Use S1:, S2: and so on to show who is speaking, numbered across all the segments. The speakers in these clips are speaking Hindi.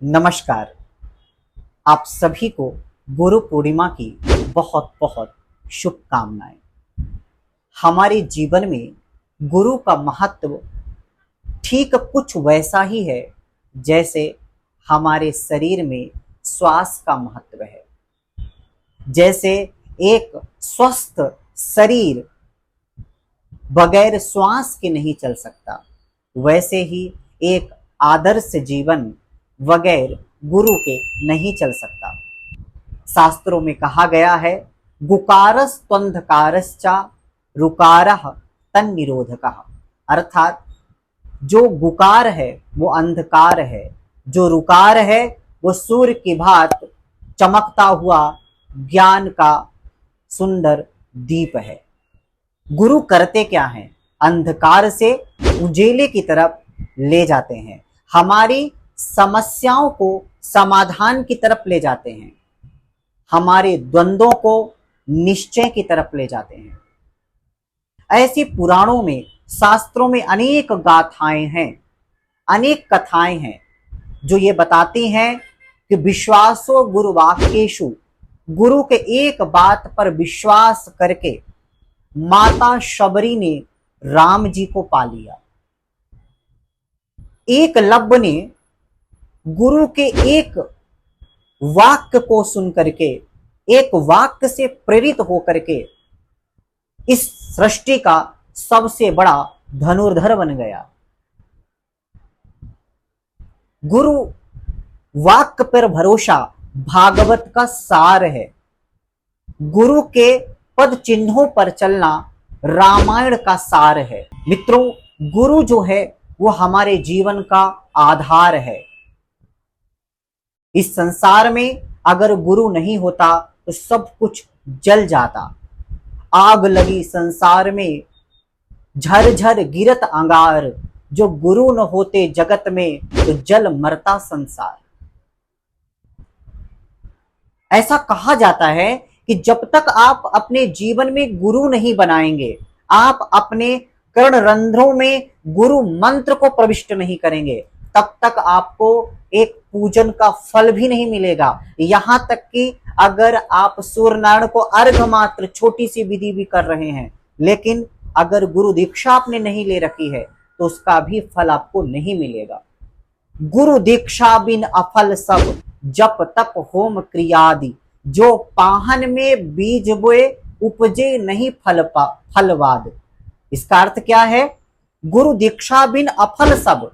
S1: नमस्कार। आप सभी को गुरु पूर्णिमा की बहुत बहुत शुभकामनाएं। हमारे जीवन में गुरु का महत्व ठीक कुछ वैसा ही है जैसे हमारे शरीर में श्वास का महत्व है। जैसे एक स्वस्थ शरीर बगैर श्वास के नहीं चल सकता, वैसे ही एक आदर्श जीवन बगैर गुरु के नहीं चल सकता। शास्त्रों में कहा गया है, गुकारस त्वंधकारश्चा रुकारः तन्निरोधकः। अर्थात जो गुकार है वो अंधकार है, जो रुकार है वो सूर्य की भांत चमकता हुआ ज्ञान का सुंदर दीप है। गुरु करते क्या हैं? अंधकार से उजेले की तरफ ले जाते हैं, हमारी समस्याओं को समाधान की तरफ ले जाते हैं, हमारे द्वंद्वों को निश्चय की तरफ ले जाते हैं। ऐसी पुराणों में, शास्त्रों में अनेक गाथाएं हैं, अनेक कथाएं हैं जो ये बताती हैं कि विश्वासो गुरुवाक्येषु, गुरु के एक बात पर विश्वास करके माता शबरी ने राम जी को पा लिया। एकलव्य ने गुरु के एक वाक्य को सुन करके, एक वाक्य से प्रेरित होकर के इस सृष्टि का सबसे बड़ा धनुर्धर बन गया। गुरु वाक्य पर भरोसा भागवत का सार है। गुरु के पद चिन्हों पर चलना रामायण का सार है। मित्रों, गुरु जो है वो हमारे जीवन का आधार है। इस संसार में अगर गुरु नहीं होता तो सब कुछ जल जाता। आग लगी संसार में, झरझर गिरत अंगार, जो गुरु न होते जगत में तो जल मरता संसार। ऐसा कहा जाता है कि जब तक आप अपने जीवन में गुरु नहीं बनाएंगे, आप अपने कर्ण रंध्रों में गुरु मंत्र को प्रविष्ट नहीं करेंगे, तब तक आपको एक पूजन का फल भी नहीं मिलेगा। यहां तक कि अगर आप सूर्य नारायण को अर्घ्य मात्र छोटी सी विधि भी कर रहे हैं, लेकिन अगर गुरु दीक्षा आपने नहीं ले रखी है तो उसका भी फल आपको नहीं मिलेगा। गुरु दीक्षा बिन अफल सब, जप तप होम क्रियादि, जो पाहन में बीज बोए उपजे नहीं फलवाद। इसका अर्थ क्या है? गुरु दीक्षा बिन अफल सब,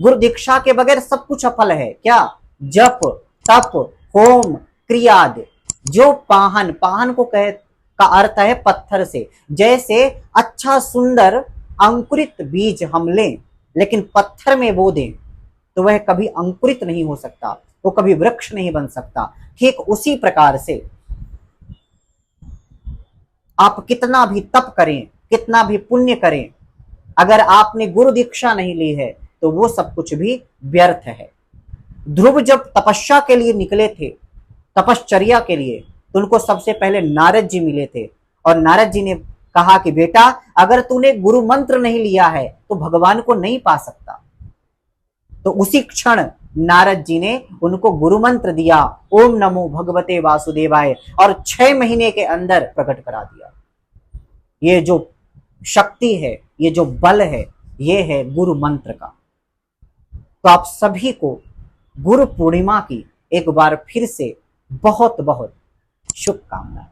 S1: गुरु दीक्षा के बगैर सब कुछ अफल है। क्या? जप तप होम क्रियाद, जो पाहन, पाहन को का अर्थ है पत्थर से। जैसे अच्छा सुंदर अंकुरित बीज हम लें लेकिन पत्थर में बो दें तो वह कभी अंकुरित नहीं हो सकता, वो कभी वृक्ष नहीं बन सकता। ठीक उसी प्रकार से आप कितना भी तप करें, कितना भी पुण्य करें, अगर आपने गुरु दीक्षा नहीं ली है तो वो सब कुछ भी व्यर्थ है। ध्रुव जब तपस्या के लिए निकले थे, तपश्चर्या के लिए, तो उनको सबसे पहले नारद जी मिले थे और नारद जी ने कहा कि बेटा, अगर तूने गुरु मंत्र नहीं लिया है तो भगवान को नहीं पा सकता। तो उसी क्षण नारद जी ने उनको गुरु मंत्र दिया, ओम नमो भगवते वासुदेवाय, और 6 महीने के अंदर प्रकट करा दिया। ये जो शक्ति है, ये जो बल है, ये है गुरु मंत्र का। तो आप सभी को गुरु पूर्णिमा की एक बार फिर से बहुत बहुत शुभकामनाएं।